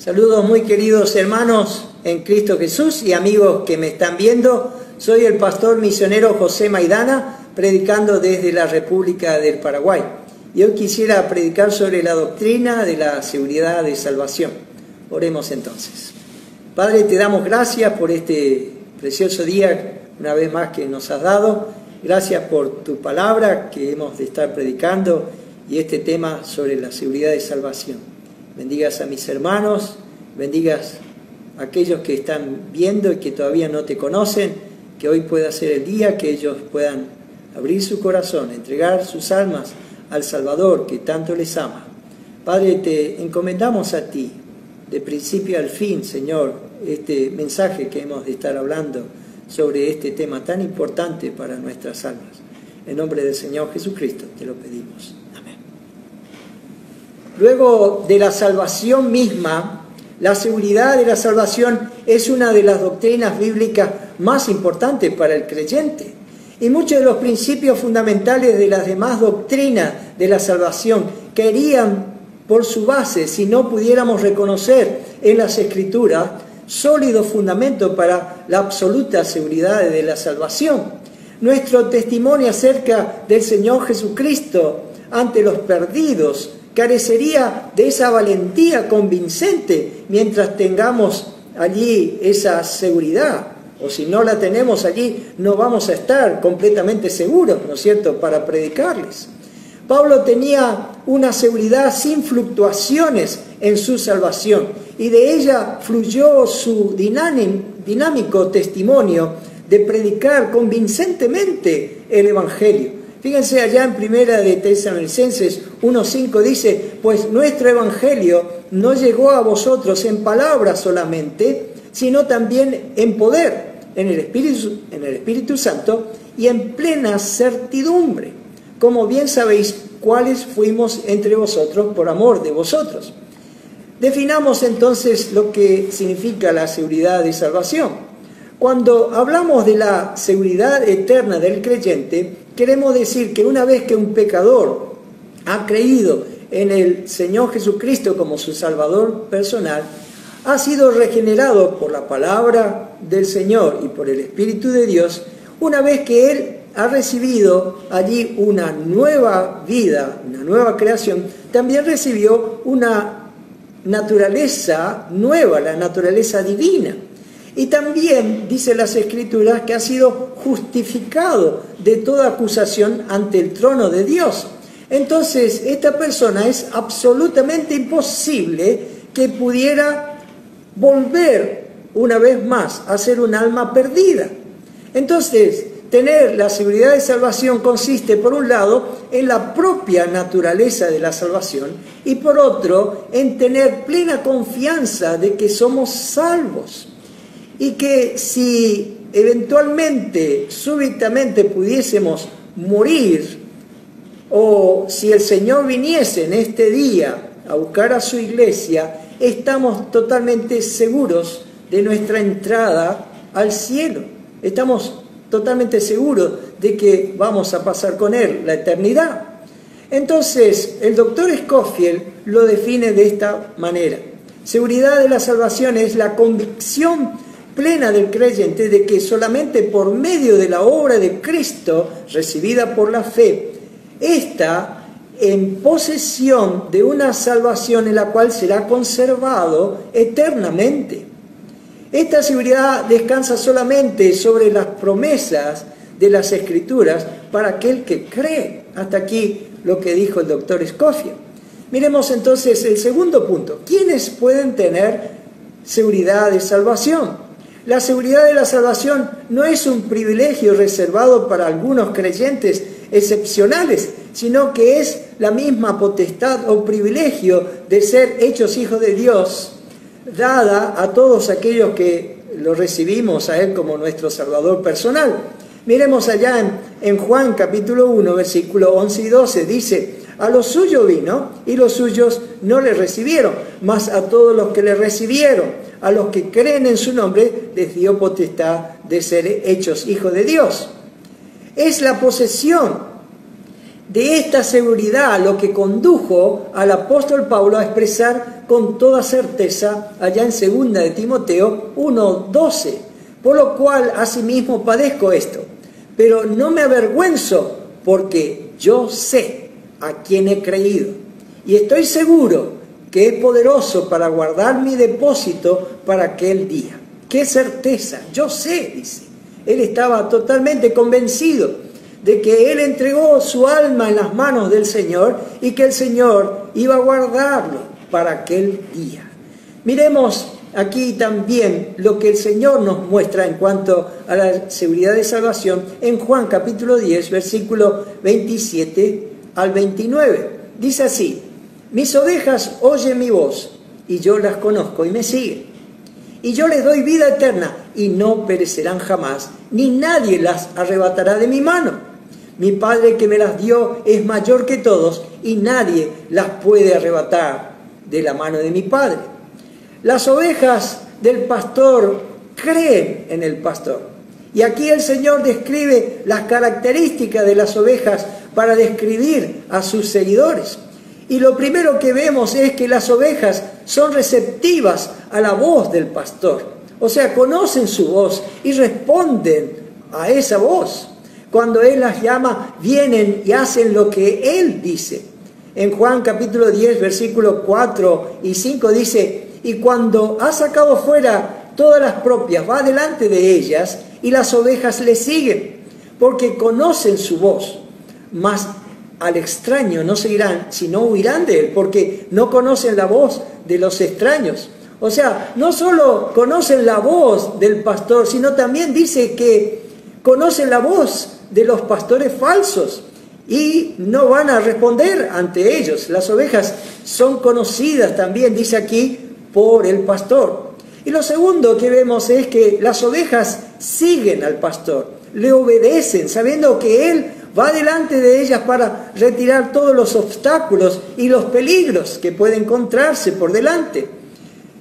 Saludos muy queridos hermanos en Cristo Jesús y amigos que me están viendo. Soy el pastor misionero José Maidana, predicando desde la República del Paraguay. Y hoy quisiera predicar sobre la doctrina de la seguridad de salvación. Oremos entonces. Padre, te damos gracias por este precioso día, una vez más que nos has dado. Gracias por tu palabra que hemos de estar predicando y este tema sobre la seguridad de salvación. Bendigas a mis hermanos, bendigas a aquellos que están viendo y que todavía no te conocen, que hoy pueda ser el día que ellos puedan abrir su corazón, entregar sus almas al Salvador que tanto les ama. Padre, te encomendamos a ti, de principio al fin, Señor, este mensaje que hemos de estar hablando sobre este tema tan importante para nuestras almas. En nombre del Señor Jesucristo te lo pedimos. Amén. Luego de la salvación misma, la seguridad de la salvación es una de las doctrinas bíblicas más importantes para el creyente. Y muchos de los principios fundamentales de las demás doctrinas de la salvación caerían por su base si no pudiéramos reconocer en las Escrituras sólido fundamento para la absoluta seguridad de la salvación. Nuestro testimonio acerca del Señor Jesucristo ante los perdidos carecería de esa valentía convincente mientras tengamos allí esa seguridad. O si no la tenemos allí, no vamos a estar completamente seguros, ¿no es cierto?, para predicarles. Pablo tenía una seguridad sin fluctuaciones en su salvación y de ella fluyó su dinámico testimonio de predicar convincentemente el Evangelio. Fíjense allá en Primera de Tesalonicenses 1:5 dice, pues nuestro Evangelio no llegó a vosotros en palabras solamente, sino también en poder, en el Espíritu Santo y en plena certidumbre, como bien sabéis cuáles fuimos entre vosotros por amor de vosotros. Definamos entonces lo que significa la seguridad de salvación. Cuando hablamos de la seguridad eterna del creyente, queremos decir que una vez que un pecador ha creído en el Señor Jesucristo como su Salvador personal, ha sido regenerado por la palabra del Señor y por el Espíritu de Dios, una vez que Él ha recibido allí una nueva vida, una nueva creación, también recibió una naturaleza nueva, la naturaleza divina. Y también dice las Escrituras que ha sido justificado de toda acusación ante el trono de Dios. Entonces, esta persona es absolutamente imposible que pudiera volver una vez más a ser un alma perdida. Entonces, tener la seguridad de salvación consiste, por un lado, en la propia naturaleza de la salvación y por otro, en tener plena confianza de que somos salvos. Y que si eventualmente, súbitamente pudiésemos morir, o si el Señor viniese en este día a buscar a su iglesia, estamos totalmente seguros de nuestra entrada al cielo. Estamos totalmente seguros de que vamos a pasar con Él la eternidad. Entonces, el doctor Scofield lo define de esta manera. Seguridad de la salvación es la convicción plena del creyente de que solamente por medio de la obra de Cristo, recibida por la fe, está en posesión de una salvación en la cual será conservado eternamente. Esta seguridad descansa solamente sobre las promesas de las Escrituras para aquel que cree. Hasta aquí lo que dijo el doctor Scofield. Miremos entonces el segundo punto. ¿Quiénes pueden tener seguridad de salvación? La seguridad de la salvación no es un privilegio reservado para algunos creyentes excepcionales, sino que es la misma potestad o privilegio de ser hechos hijos de Dios, dada a todos aquellos que lo recibimos a Él como nuestro Salvador personal. Miremos allá en Juan capítulo 1, versículos 11 y 12, dice, a los suyos vino y los suyos no le recibieron, mas a todos los que le recibieron, a los que creen en su nombre, les dio potestad de ser hechos hijos de Dios. Es la posesión de esta seguridad lo que condujo al apóstol Pablo a expresar con toda certeza allá en 2 de Timoteo 1:12, por lo cual asimismo padezco esto, pero no me avergüenzo porque yo sé a quién he creído y estoy seguro que es poderoso para guardar mi depósito para aquel día. ¡Qué certeza! Yo sé, dice. Él estaba totalmente convencido de que él entregó su alma en las manos del Señor y que el Señor iba a guardarlo para aquel día. Miremos aquí también lo que el Señor nos muestra en cuanto a la seguridad de salvación en Juan capítulo 10, versículo 27 al 29. Dice así: mis ovejas oyen mi voz, y yo las conozco y me siguen. Y yo les doy vida eterna, y no perecerán jamás, ni nadie las arrebatará de mi mano. Mi Padre que me las dio es mayor que todos, y nadie las puede arrebatar de la mano de mi Padre. Las ovejas del pastor creen en el pastor. Y aquí el Señor describe las características de las ovejas para describir a sus seguidores. Y lo primero que vemos es que las ovejas son receptivas a la voz del pastor. O sea, conocen su voz y responden a esa voz. Cuando Él las llama, vienen y hacen lo que Él dice. En Juan capítulo 10, versículos 4 y 5 dice: y cuando ha sacado fuera todas las propias, va delante de ellas, y las ovejas le siguen, porque conocen su voz. Mas al extraño no seguirán, sino huirán de él, porque no conocen la voz de los extraños. O sea, no solo conocen la voz del pastor, sino también dice que conocen la voz de los pastores falsos y no van a responder ante ellos. Las ovejas son conocidas también, dice aquí, por el pastor. Y lo segundo que vemos es que las ovejas siguen al pastor, le obedecen, sabiendo que él va delante de ellas para retirar todos los obstáculos y los peligros que puede encontrarse por delante.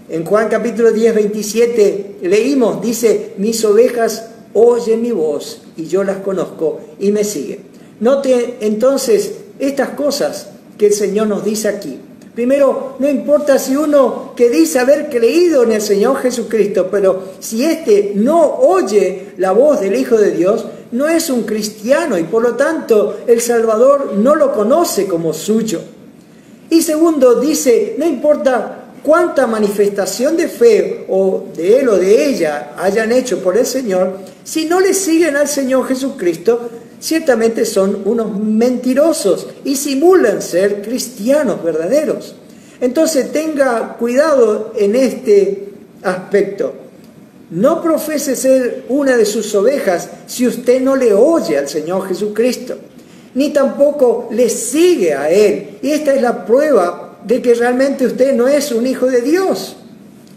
En Juan capítulo 10, 27 leímos, dice: mis ovejas oyen mi voz y yo las conozco y me siguen. Note entonces estas cosas que el Señor nos dice aquí. Primero, no importa si uno que dice haber creído en el Señor Jesucristo, pero si éste no oye la voz del Hijo de Dios, no es un cristiano y por lo tanto el Salvador no lo conoce como suyo. Y segundo, dice, no importa cuánta manifestación de fe o de él o de ella hayan hecho por el Señor, si no le siguen al Señor Jesucristo, ciertamente son unos mentirosos y simulan ser cristianos verdaderos. Entonces tenga cuidado en este aspecto. No profese ser una de sus ovejas si usted no le oye al Señor Jesucristo, ni tampoco le sigue a Él. Y esta es la prueba de que realmente usted no es un hijo de Dios.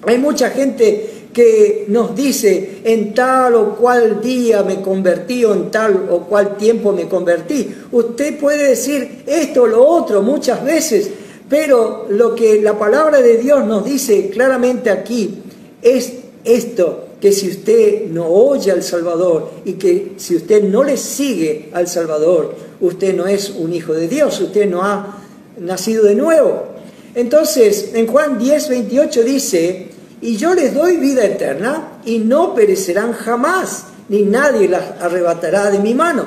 Hay mucha gente que nos dice: en tal o cual día me convertí, o en tal o cual tiempo me convertí. Usted puede decir esto o lo otro muchas veces, pero lo que la palabra de Dios nos dice claramente aquí es esto: que si usted no oye al Salvador y que si usted no le sigue al Salvador, usted no es un hijo de Dios, usted no ha nacido de nuevo. Entonces, en Juan 10, 28 dice: y yo les doy vida eterna y no perecerán jamás, ni nadie las arrebatará de mi mano.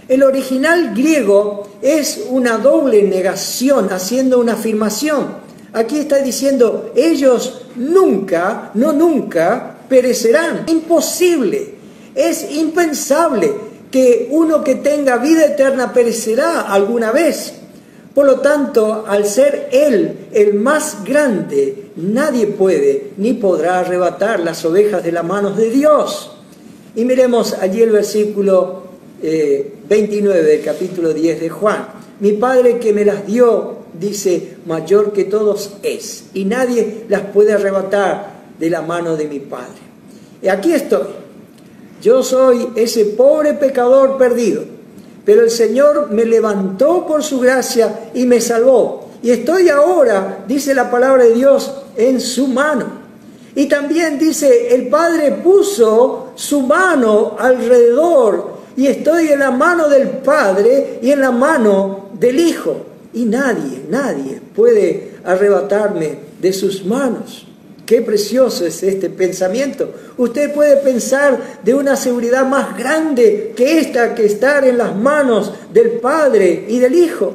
El original griego es una doble negación, haciendo una afirmación. Aquí está diciendo: ellos nunca, no nunca, perecerán. Imposible, es impensable que uno que tenga vida eterna perecerá alguna vez. Por lo tanto, al ser Él el más grande, nadie puede ni podrá arrebatar las ovejas de las manos de Dios. Y miremos allí el versículo 29 del capítulo 10 de Juan. Mi Padre que me las dio, dice, mayor que todos es, y nadie las puede arrebatar de la mano de mi Padre. Y aquí estoy. Yo soy ese pobre pecador perdido. Pero el Señor me levantó por su gracia y me salvó. Y estoy ahora, dice la palabra de Dios, en su mano. Y también dice, el Padre puso su mano alrededor y estoy en la mano del Padre y en la mano del Hijo. Y nadie puede arrebatarme de sus manos. Qué precioso es este pensamiento. Usted puede pensar de una seguridad más grande que esta, que estar en las manos del Padre y del Hijo.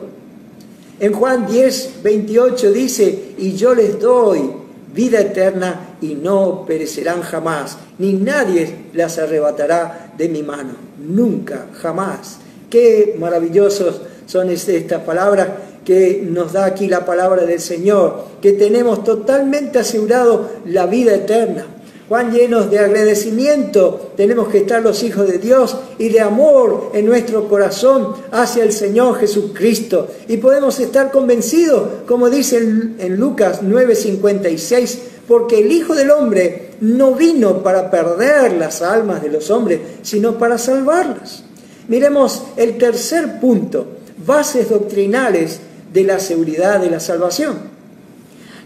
En Juan 10:28 dice, y yo les doy vida eterna y no perecerán jamás, ni nadie las arrebatará de mi mano. Nunca, jamás. Qué maravillosos son estas palabras que nos da aquí la palabra del Señor, que tenemos totalmente asegurado la vida eterna. Cuán llenos de agradecimiento tenemos que estar los hijos de Dios y de amor en nuestro corazón hacia el Señor Jesucristo. Y podemos estar convencidos, como dice en Lucas 9:56, porque el Hijo del Hombre no vino para perder las almas de los hombres, sino para salvarlas. Miremos el tercer punto, bases doctrinales de la seguridad de la salvación.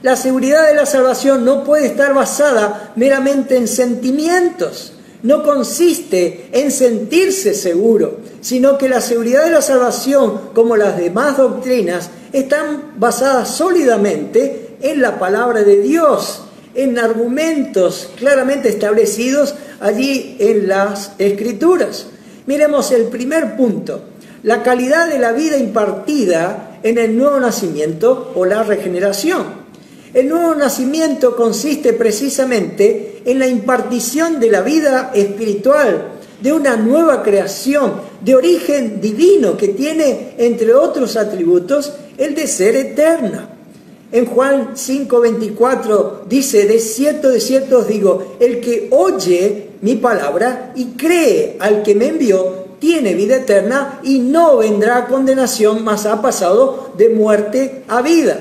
La seguridad de la salvación no puede estar basada meramente en sentimientos. No consiste en sentirse seguro, sino que la seguridad de la salvación, como las demás doctrinas, están basadas sólidamente en la palabra de Dios, en argumentos claramente establecidos allí en las Escrituras. Miremos el primer punto, la calidad de la vida impartida en el nuevo nacimiento o la regeneración. El nuevo nacimiento consiste precisamente en la impartición de la vida espiritual, de una nueva creación de origen divino que tiene, entre otros atributos, el de ser eterna. En Juan 5:24 dice, de cierto os digo, el que oye mi palabra y cree al que me envió, tiene vida eterna y no vendrá a condenación, mas ha pasado de muerte a vida.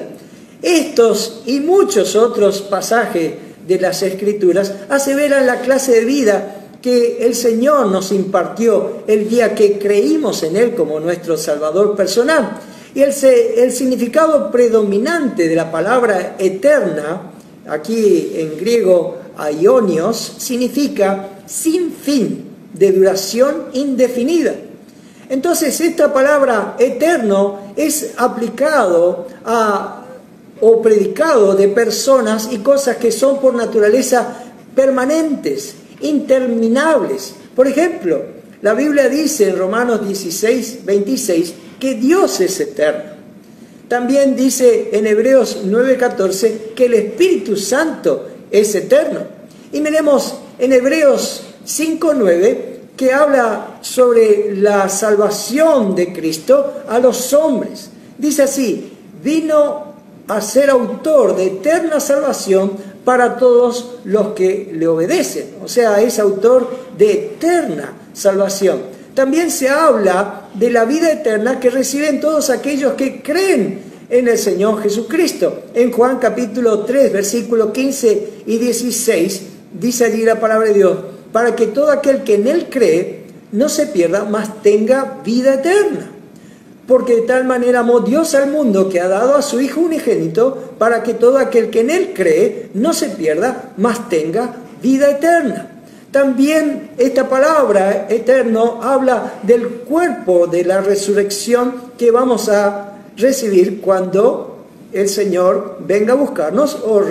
Estos y muchos otros pasajes de las Escrituras aseveran la clase de vida que el Señor nos impartió el día que creímos en Él como nuestro Salvador personal. Y el significado predominante de la palabra eterna, aquí en griego aionios, significa sin fin, de duración indefinida. Entonces esta palabra eterno es aplicado o predicado de personas y cosas que son por naturaleza permanentes, interminables. Por ejemplo, la Biblia dice en Romanos 16:26 que Dios es eterno. También dice en Hebreos 9:14 que el Espíritu Santo es eterno. Y miremos en Hebreos 5:9 que habla sobre la salvación de Cristo a los hombres. Dice así, vino a ser autor de eterna salvación para todos los que le obedecen. O sea, es autor de eterna salvación. También se habla de la vida eterna que reciben todos aquellos que creen en el Señor Jesucristo. En Juan capítulo 3, versículos 15 y 16, dice allí la palabra de Dios, para que todo aquel que en Él cree no se pierda, mas tenga vida eterna. Porque de tal manera amó Dios al mundo que ha dado a su Hijo unigénito, para que todo aquel que en Él cree no se pierda, mas tenga vida eterna. También esta palabra eterno habla del cuerpo de la resurrección que vamos a recibir cuando el Señor venga a buscarnos o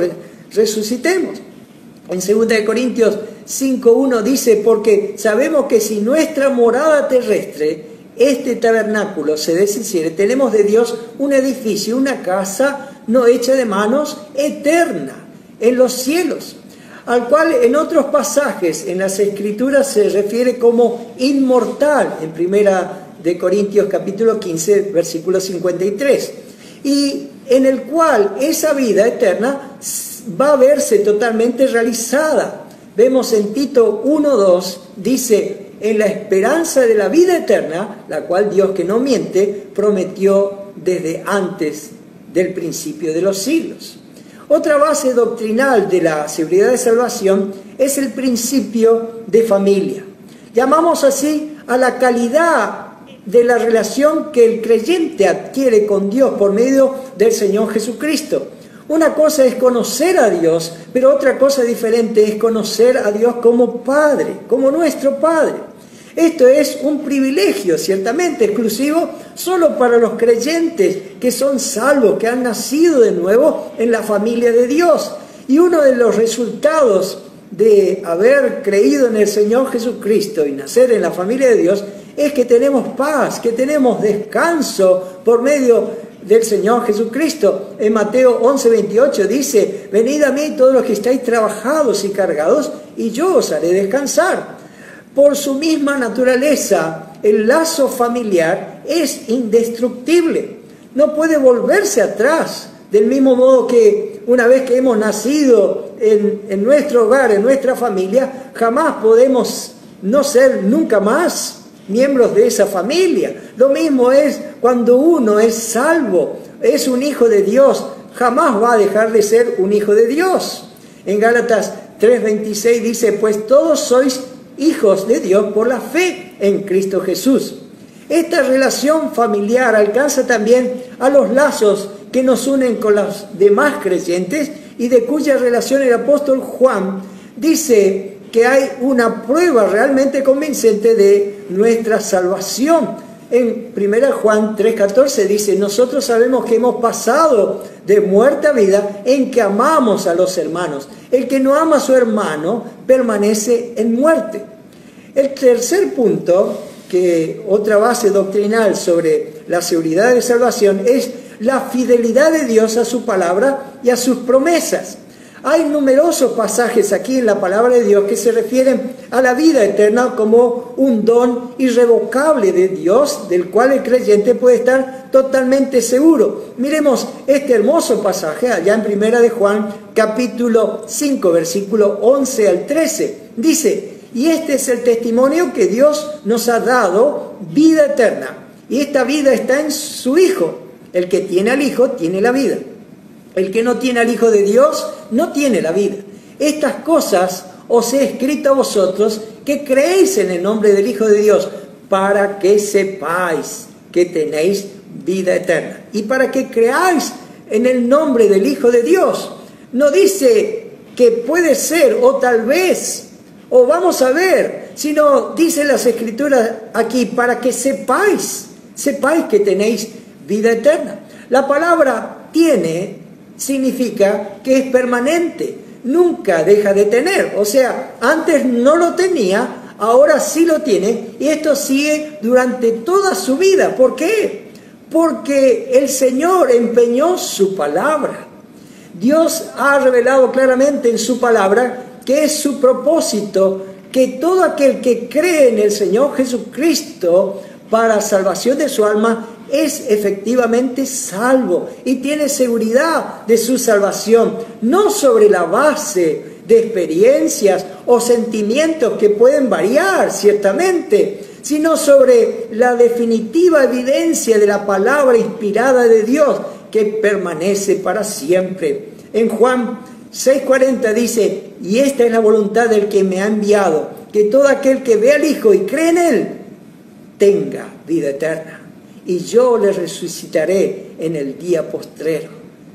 resucitemos. En 2 Corintios 5:1 dice, porque sabemos que si nuestra morada terrestre, este tabernáculo, se deshiciere, tenemos de Dios un edificio, una casa no hecha de manos, eterna, en los cielos, al cual en otros pasajes en las Escrituras se refiere como inmortal, en 1 Corintios capítulo 15, versículo 53, y en el cual esa vida eterna va a verse totalmente realizada. Vemos en Tito 1:2, dice, en la esperanza de la vida eterna, la cual Dios, que no miente, prometió desde antes del principio de los siglos. Otra base doctrinal de la seguridad de salvación es el principio de familia. Llamamos así a la calidad de la relación que el creyente adquiere con Dios por medio del Señor Jesucristo. Una cosa es conocer a Dios, pero otra cosa diferente es conocer a Dios como Padre, como nuestro Padre. Esto es un privilegio, ciertamente, exclusivo solo para los creyentes que son salvos, que han nacido de nuevo en la familia de Dios. Y uno de los resultados de haber creído en el Señor Jesucristo y nacer en la familia de Dios es que tenemos paz, que tenemos descanso por medio del Señor Jesucristo. En Mateo 11:28 dice: venid a mí todos los que estáis trabajados y cargados, y yo os haré descansar. Por su misma naturaleza, el lazo familiar es indestructible, no puede volverse atrás. Del mismo modo que una vez que hemos nacido en nuestro hogar, en nuestra familia, jamás podemos no ser nunca más miembros de esa familia. Lo mismo es cuando uno es salvo, es un hijo de Dios, jamás va a dejar de ser un hijo de Dios. En Gálatas 3:26 dice: pues todos sois hijos de Dios por la fe en Cristo Jesús. Esta relación familiar alcanza también a los lazos que nos unen con los demás creyentes, y de cuya relación el apóstol Juan dice que hay una prueba realmente convincente de nuestra salvación. En 1 Juan 3:14 dice: nosotros sabemos que hemos pasado de muerte a vida en que amamos a los hermanos. El que no ama a su hermano permanece en muerte. El tercer punto, que otra base doctrinal sobre la seguridad de salvación, es la fidelidad de Dios a su palabra y a sus promesas. Hay numerosos pasajes aquí en la palabra de Dios que se refieren a la vida eterna como un don irrevocable de Dios, del cual el creyente puede estar totalmente seguro. Miremos este hermoso pasaje allá en 1 de Juan, capítulo 5, versículo 11 al 13. Dice: y este es el testimonio que Dios nos ha dado, vida eterna. Y esta vida está en su Hijo. El que tiene al Hijo tiene la vida. El que no tiene al Hijo de Dios no tiene la vida. Estas cosas os he escrito a vosotros que creéis en el nombre del Hijo de Dios, para que sepáis que tenéis vida eterna. Y para que creáis en el nombre del Hijo de Dios. No dice que puede ser o tal vez o vamos a ver, sino dice las Escrituras aquí: para que sepáis que tenéis vida eterna. La palabra tiene significa que es permanente, nunca deja de tener. O sea, antes no lo tenía, ahora sí lo tiene, y esto sigue durante toda su vida. ¿Por qué? Porque el Señor empeñó su palabra. Dios ha revelado claramente en su palabra que es su propósito que todo aquel que cree en el Señor Jesucristo para salvación de su alma es efectivamente salvo y tiene seguridad de su salvación, no sobre la base de experiencias o sentimientos que pueden variar ciertamente, sino sobre la definitiva evidencia de la palabra inspirada de Dios que permanece para siempre. En Juan 6:40 dice: y esta es la voluntad del que me ha enviado, que todo aquel que ve al Hijo y cree en Él tenga vida eterna, y yo le resucitaré en el día postrero.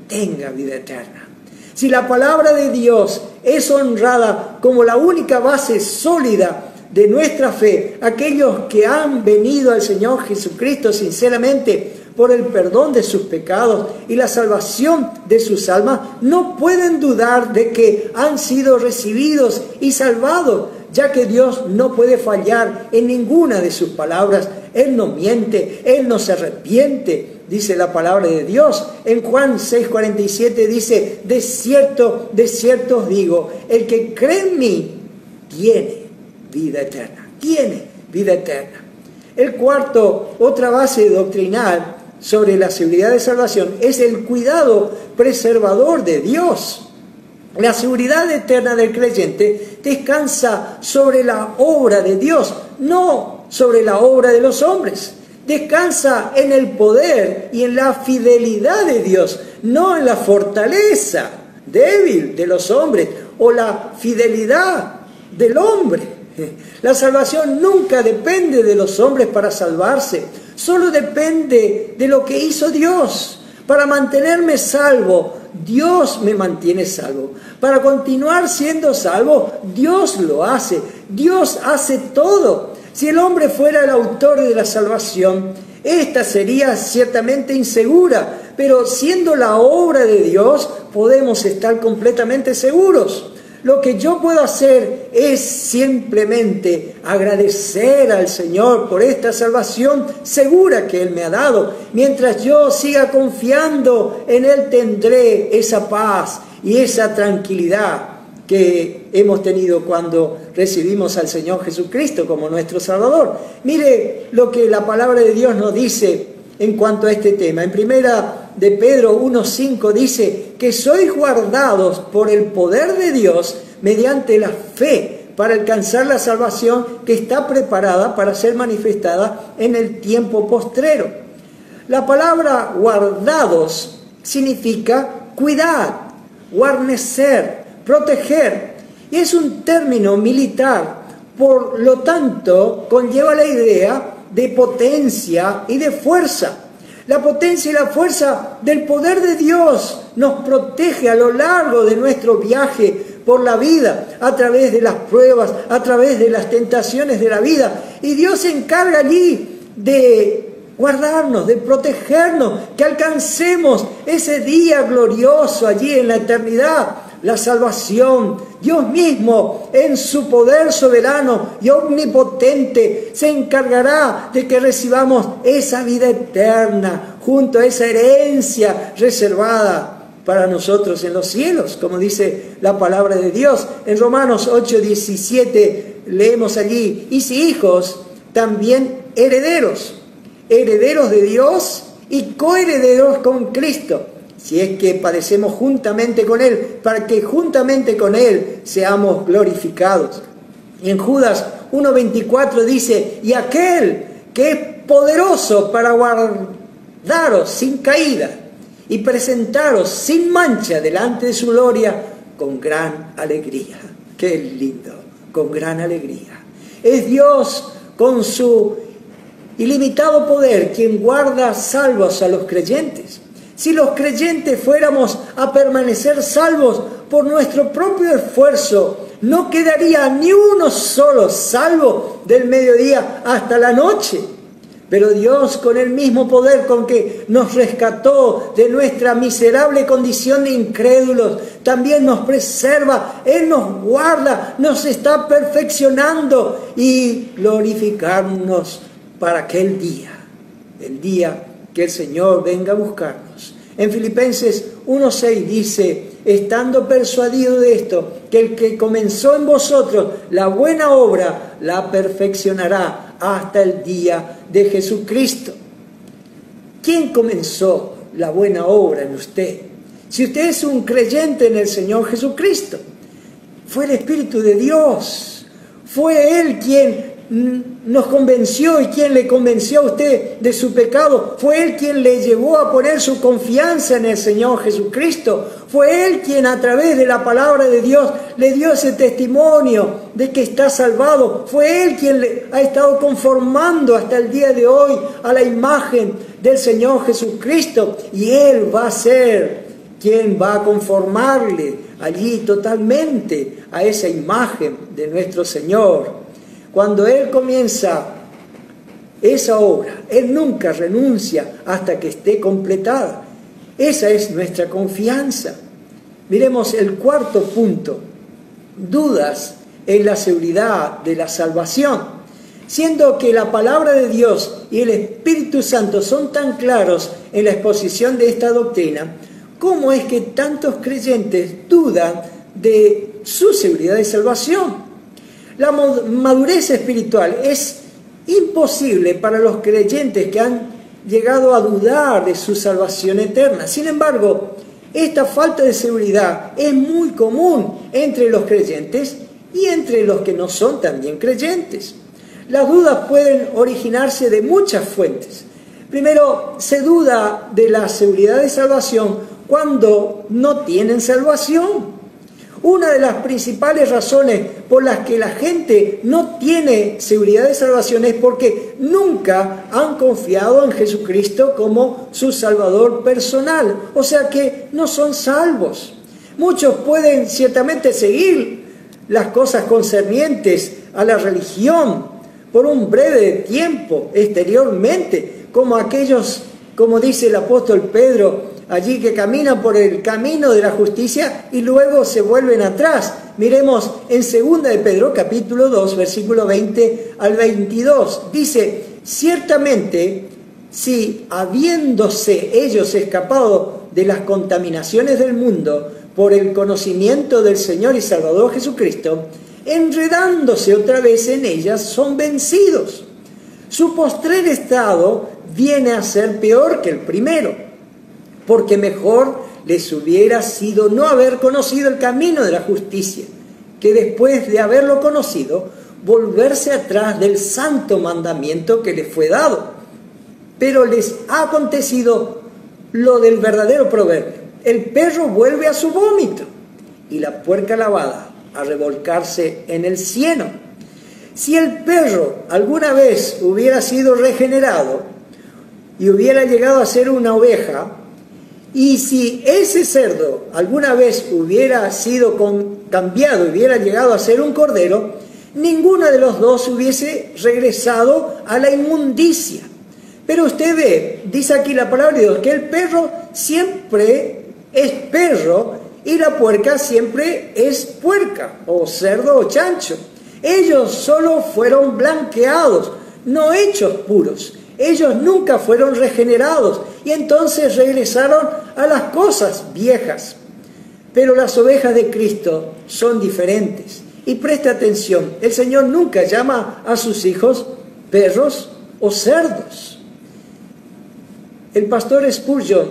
Tenga vida eterna. Si la palabra de Dios es honrada como la única base sólida de nuestra fe, aquellos que han venido al Señor Jesucristo sinceramente por el perdón de sus pecados y la salvación de sus almas, no pueden dudar de que han sido recibidos y salvados, ya que Dios no puede fallar en ninguna de sus palabras. Él no miente, Él no se arrepiente, dice la palabra de Dios. En Juan 6:47 dice: de cierto os digo, el que cree en mí tiene vida eterna. Tiene vida eterna. El cuarto, otra base doctrinal sobre la seguridad de salvación, es el cuidado preservador de Dios. La seguridad eterna del creyente descansa sobre la obra de Dios, no sobre la obra de los hombres. Descansa en el poder y en la fidelidad de Dios, no en la fortaleza débil de los hombres o la fidelidad del hombre. La salvación nunca depende de los hombres para salvarse, solo depende de lo que hizo Dios. Para mantenerme salvo, Dios me mantiene salvo. Para continuar siendo salvo, Dios lo hace. Dios hace todo. Si el hombre fuera el autor de la salvación, esta sería ciertamente insegura, pero siendo la obra de Dios, podemos estar completamente seguros. Lo que yo puedo hacer es simplemente agradecer al Señor por esta salvación segura que Él me ha dado. Mientras yo siga confiando en Él, tendré esa paz y esa tranquilidad que hemos tenido cuando recibimos al Señor Jesucristo como nuestro Salvador. Mire lo que la palabra de Dios nos dice en cuanto a este tema. En primera de Pedro 1:5 dice que sois guardados por el poder de Dios mediante la fe para alcanzar la salvación que está preparada para ser manifestada en el tiempo postrero. La palabra guardados significa cuidar, guarnecer, proteger, y es un término militar, por lo tanto conlleva la idea de potencia y de fuerza. La potencia y la fuerza del poder de Dios nos protege a lo largo de nuestro viaje por la vida, a través de las pruebas, a través de las tentaciones de la vida. Y Dios se encarga allí de guardarnos, de protegernos, que alcancemos ese día glorioso allí en la eternidad, la salvación. Dios mismo, en su poder soberano y omnipotente, se encargará de que recibamos esa vida eterna junto a esa herencia reservada para nosotros en los cielos, como dice la palabra de Dios. En Romanos 8:17 leemos allí: y si hijos, también herederos, herederos de Dios y coherederos con Cristo, si es que padecemos juntamente con Él, para que juntamente con Él seamos glorificados. Y en Judas 1:24 dice: y aquel que es poderoso para guardaros sin caída y presentaros sin mancha delante de su gloria con gran alegría. ¡Qué lindo! Con gran alegría. Es Dios con su ilimitado poder quien guarda salvos a los creyentes. Si los creyentes fuéramos a permanecer salvos por nuestro propio esfuerzo, no quedaría ni uno solo salvo del mediodía hasta la noche. Pero Dios, con el mismo poder con que nos rescató de nuestra miserable condición de incrédulos, también nos preserva, Él nos guarda, nos está perfeccionando y glorificarnos para aquel día, el día que el Señor venga a buscarnos. En Filipenses 1:6 dice: estando persuadido de esto, que el que comenzó en vosotros la buena obra, la perfeccionará hasta el día de Jesucristo. ¿Quién comenzó la buena obra en usted? Si usted es un creyente en el Señor Jesucristo, fue el Espíritu de Dios, fue Él quien nos convenció y quien le convenció a usted de su pecado. Fue Él quien le llevó a poner su confianza en el Señor Jesucristo. Fue Él quien a través de la palabra de Dios le dio ese testimonio de que está salvado. Fue Él quien le ha estado conformando hasta el día de hoy a la imagen del Señor Jesucristo. Y Él va a ser quien va a conformarle allí totalmente a esa imagen de nuestro Señor. Cuando Él comienza esa obra, Él nunca renuncia hasta que esté completada. Esa es nuestra confianza. Miremos el cuarto punto: dudas en la seguridad de la salvación. Siendo que la palabra de Dios y el Espíritu Santo son tan claros en la exposición de esta doctrina, ¿cómo es que tantos creyentes dudan de su seguridad de salvación? La madurez espiritual es imposible para los creyentes que han llegado a dudar de su salvación eterna. Sin embargo, esta falta de seguridad es muy común entre los creyentes y entre los que no son también creyentes. Las dudas pueden originarse de muchas fuentes. Primero, se duda de la seguridad de salvación cuando no tienen salvación. Una de las principales razones por las que la gente no tiene seguridad de salvación es porque nunca han confiado en Jesucristo como su Salvador personal. O sea que no son salvos. Muchos pueden ciertamente seguir las cosas concernientes a la religión, por un breve tiempo exteriormente, como aquellos, como dice el apóstol Pedro, allí que caminan por el camino de la justicia y luego se vuelven atrás. Miremos en 2 de Pedro, capítulo 2, versículo 20 al 22. Dice, ciertamente, si habiéndose ellos escapado de las contaminaciones del mundo por el conocimiento del Señor y Salvador Jesucristo, enredándose otra vez en ellas, son vencidos. Su postrer estado viene a ser peor que el primero, porque mejor les hubiera sido no haber conocido el camino de la justicia, que después de haberlo conocido, volverse atrás del santo mandamiento que les fue dado. Pero les ha acontecido lo del verdadero proverbio: el perro vuelve a su vómito y la puerca lavada a revolcarse en el cieno. Si el perro alguna vez hubiera sido regenerado y hubiera llegado a ser una oveja, y si ese cerdo alguna vez hubiera sido cambiado, hubiera llegado a ser un cordero, ninguno de los dos hubiese regresado a la inmundicia. Pero usted ve, dice aquí la palabra de Dios, que el perro siempre es perro y la puerca siempre es puerca, o cerdo o chancho. Ellos solo fueron blanqueados, no hechos puros. Ellos nunca fueron regenerados y entonces regresaron a las cosas viejas. Pero las ovejas de Cristo son diferentes. Y preste atención, el Señor nunca llama a sus hijos perros o cerdos. El pastor Spurgeon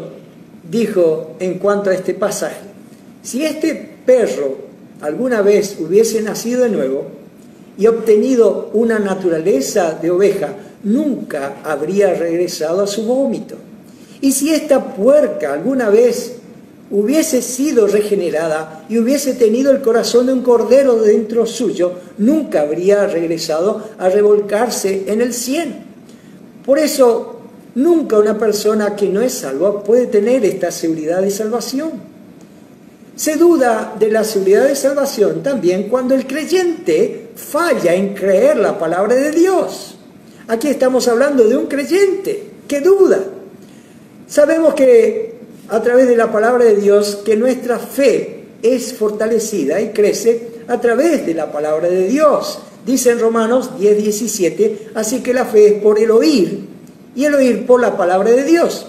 dijo en cuanto a este pasaje: si este perro alguna vez hubiese nacido de nuevo y obtenido una naturaleza de oveja, nunca habría regresado a su vómito. Y si esta puerca alguna vez hubiese sido regenerada y hubiese tenido el corazón de un cordero dentro suyo, nunca habría regresado a revolcarse en el cieno. Por eso, nunca una persona que no es salva puede tener esta seguridad de salvación. Se duda de la seguridad de salvación también cuando el creyente falla en creer la palabra de Dios. Aquí estamos hablando de un creyente que duda. Sabemos que a través de la palabra de Dios que nuestra fe es fortalecida y crece a través de la palabra de Dios. Dice en Romanos 10:17, así que la fe es por el oír y el oír por la palabra de Dios.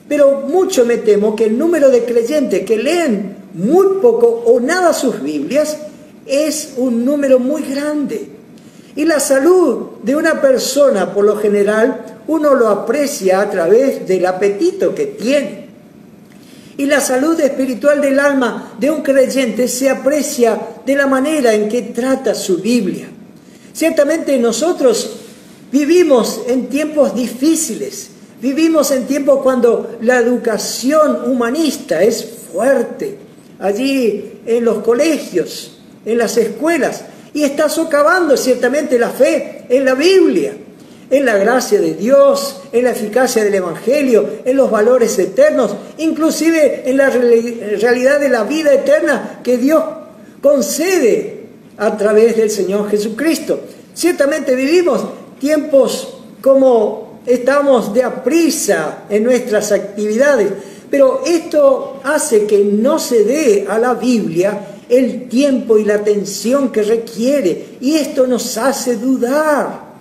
Pero mucho me temo que el número de creyentes que leen muy poco o nada sus Biblias es un número muy grande. Y la salud de una persona, por lo general, uno lo aprecia a través del apetito que tiene. Y la salud espiritual del alma de un creyente se aprecia de la manera en que trata su Biblia. Ciertamente nosotros vivimos en tiempos difíciles, vivimos en tiempos cuando la educación humanista es fuerte, allí en los colegios, en las escuelas, y está socavando ciertamente la fe en la Biblia, en la gracia de Dios, en la eficacia del Evangelio, en los valores eternos, inclusive en la realidad de la vida eterna que Dios concede a través del Señor Jesucristo. Ciertamente vivimos tiempos como estamos de aprisa en nuestras actividades, pero esto hace que no se dé a la Biblia el tiempo y la atención que requiere, y esto nos hace dudar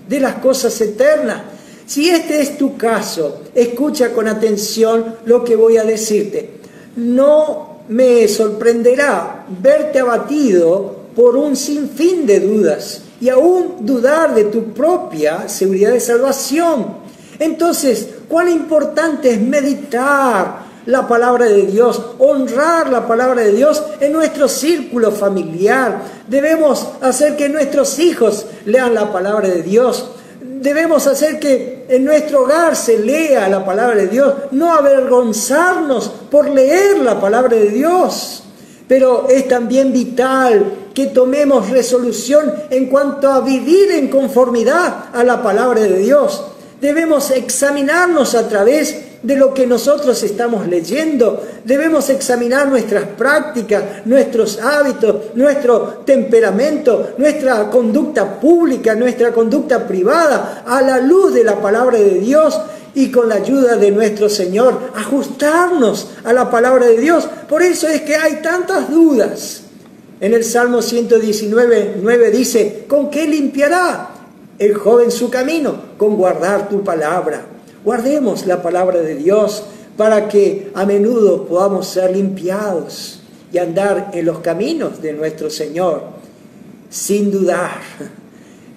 de las cosas eternas. Si este es tu caso, escucha con atención lo que voy a decirte. No me sorprenderá verte abatido por un sinfín de dudas y aún dudar de tu propia seguridad de salvación. Entonces, cuán importante es meditar la palabra de Dios, honrar la palabra de Dios en nuestro círculo familiar. Debemos hacer que nuestros hijos lean la palabra de Dios. Debemos hacer que en nuestro hogar se lea la palabra de Dios, no avergonzarnos por leer la palabra de Dios. Pero es también vital que tomemos resolución en cuanto a vivir en conformidad a la palabra de Dios. Debemos examinarnos a través de lo que nosotros estamos leyendo. Debemos examinar nuestras prácticas, nuestros hábitos, nuestro temperamento, nuestra conducta pública, nuestra conducta privada, a la luz de la palabra de Dios y con la ayuda de nuestro Señor, ajustarnos a la palabra de Dios. Por eso es que hay tantas dudas. En el Salmo 119:9 dice: ¿con qué limpiará el joven su camino? Con guardar tu palabra. Guardemos la palabra de Dios para que a menudo podamos ser limpiados y andar en los caminos de nuestro Señor sin dudar.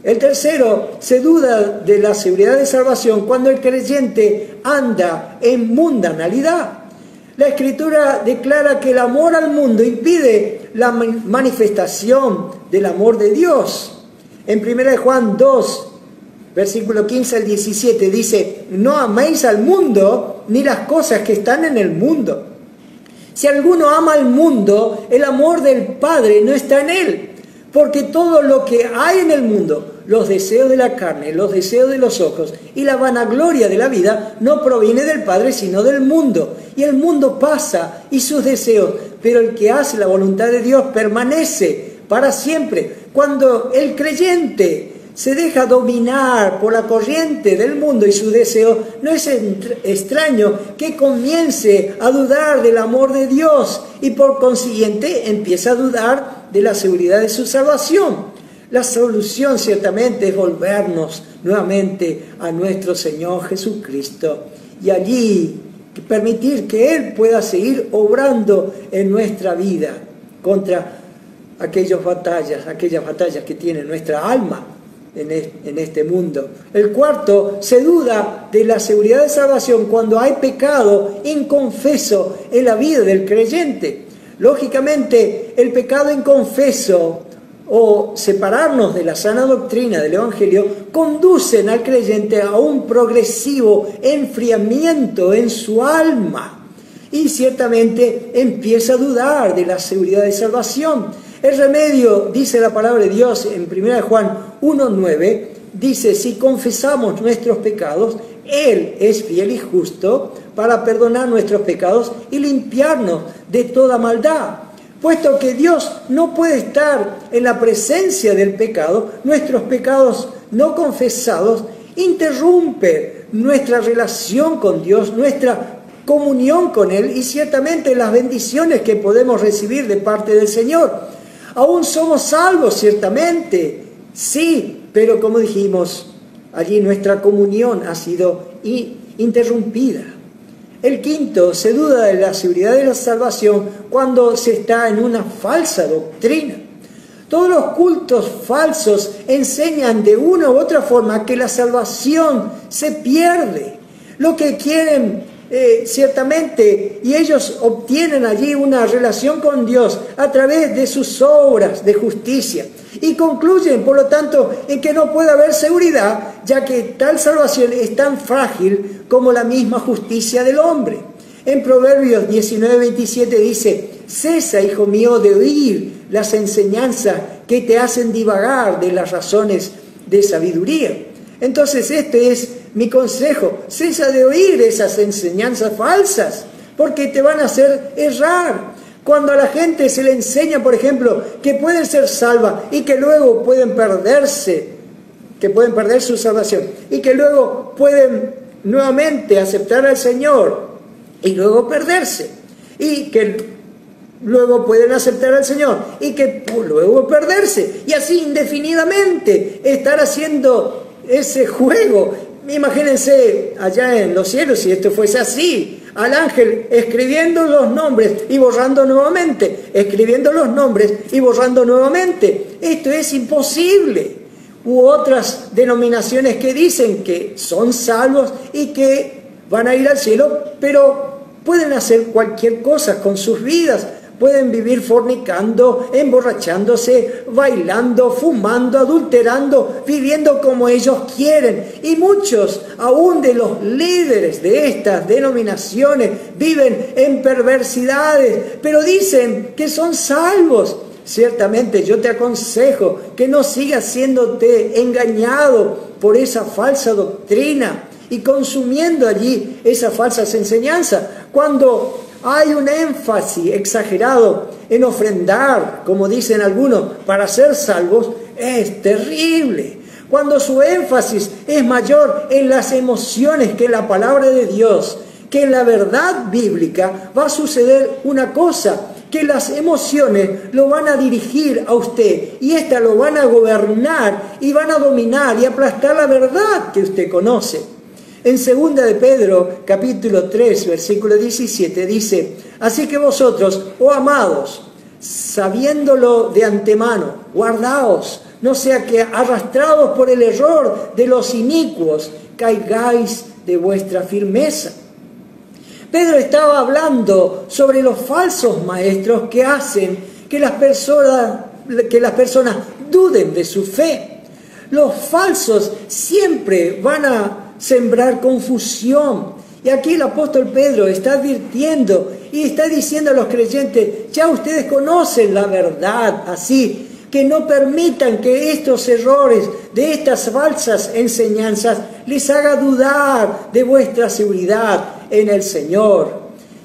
El tercero, se duda de la seguridad de salvación cuando el creyente anda en mundanalidad. La Escritura declara que el amor al mundo impide la manifestación del amor de Dios. En 1 Juan 2, versículo 15 al 17 dice: no améis al mundo ni las cosas que están en el mundo. Si alguno ama al mundo, el amor del Padre no está en él. Porque todo lo que hay en el mundo, los deseos de la carne, los deseos de los ojos y la vanagloria de la vida, no proviene del Padre, sino del mundo. Y el mundo pasa y sus deseos, pero el que hace la voluntad de Dios permanece para siempre. Cuando el creyente se deja dominar por la corriente del mundo y sus deseos, no es extraño que comience a dudar del amor de Dios y por consiguiente empieza a dudar de la seguridad de su salvación. La solución ciertamente es volvernos nuevamente a nuestro Señor Jesucristo y allí permitir que Él pueda seguir obrando en nuestra vida contra aquellas batallas que tiene nuestra alma en este mundo. El cuarto, se duda de la seguridad de salvación cuando hay pecado inconfeso en la vida del creyente. Lógicamente, el pecado inconfeso o separarnos de la sana doctrina del Evangelio conducen al creyente a un progresivo enfriamiento en su alma y ciertamente empieza a dudar de la seguridad de salvación. El remedio, dice la palabra de Dios en 1 Juan 1:9, dice: si confesamos nuestros pecados, Él es fiel y justo para perdonar nuestros pecados y limpiarnos de toda maldad. Puesto que Dios no puede estar en la presencia del pecado, nuestros pecados no confesados interrumpen nuestra relación con Dios, nuestra comunión con Él y ciertamente las bendiciones que podemos recibir de parte del Señor. Aún somos salvos, ciertamente, sí, pero como dijimos, allí nuestra comunión ha sido interrumpida. El quinto, se duda de la seguridad de la salvación cuando se está en una falsa doctrina. Todos los cultos falsos enseñan de una u otra forma que la salvación se pierde. Lo que quieren ciertamente, y ellos obtienen allí una relación con Dios a través de sus obras de justicia y concluyen por lo tanto en que no puede haber seguridad, ya que tal salvación es tan frágil como la misma justicia del hombre. En Proverbios 19:27 dice: cesa, hijo mío, de oír las enseñanzas que te hacen divagar de las razones de sabiduría. Entonces este es mi consejo: cesa de oír esas enseñanzas falsas, porque te van a hacer errar. Cuando a la gente se le enseña, por ejemplo, que pueden ser salvas y que luego pueden perderse, que pueden perder su salvación, y que luego pueden nuevamente aceptar al Señor y luego perderse, y que luego pueden aceptar al Señor y que luego perderse, y así indefinidamente estar haciendo ese juego. Imagínense allá en los cielos si esto fuese así, al ángel escribiendo los nombres y borrando nuevamente, escribiendo los nombres y borrando nuevamente. Esto es imposible. U otras denominaciones que dicen que son salvos y que van a ir al cielo, pero pueden hacer cualquier cosa con sus vidas. Pueden vivir fornicando, emborrachándose, bailando, fumando, adulterando, viviendo como ellos quieren. Y muchos, aún de los líderes de estas denominaciones, viven en perversidades, pero dicen que son salvos. Ciertamente yo te aconsejo que no sigas siéndote engañado por esa falsa doctrina y consumiendo allí esas falsas enseñanzas. Cuando hay un énfasis exagerado en ofrendar, como dicen algunos, para ser salvos, es terrible. Cuando su énfasis es mayor en las emociones que en la palabra de Dios, que en la verdad bíblica, va a suceder una cosa, que las emociones lo van a dirigir a usted y éstas lo van a gobernar y van a dominar y aplastar la verdad que usted conoce. En 2 de Pedro, capítulo 3, versículo 17, dice: así que vosotros, oh amados, sabiéndolo de antemano, guardaos, no sea que arrastrados por el error de los inicuos, caigáis de vuestra firmeza. Pedro estaba hablando sobre los falsos maestros que hacen que las personas duden de su fe. Los falsos siempre van a sembrar confusión. Y aquí el apóstol Pedro está advirtiendo y está diciendo a los creyentes: ya ustedes conocen la verdad, así que no permitan que estos errores de estas falsas enseñanzas les haga dudar de vuestra seguridad en el Señor.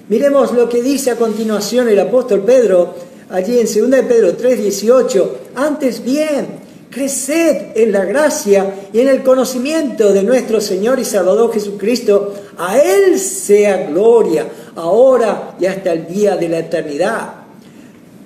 Miremos lo que dice a continuación el apóstol Pedro, allí en 2 de Pedro 3:18. Antes bien, creced en la gracia y en el conocimiento de nuestro Señor y Salvador Jesucristo. A Él sea gloria, ahora y hasta el día de la eternidad.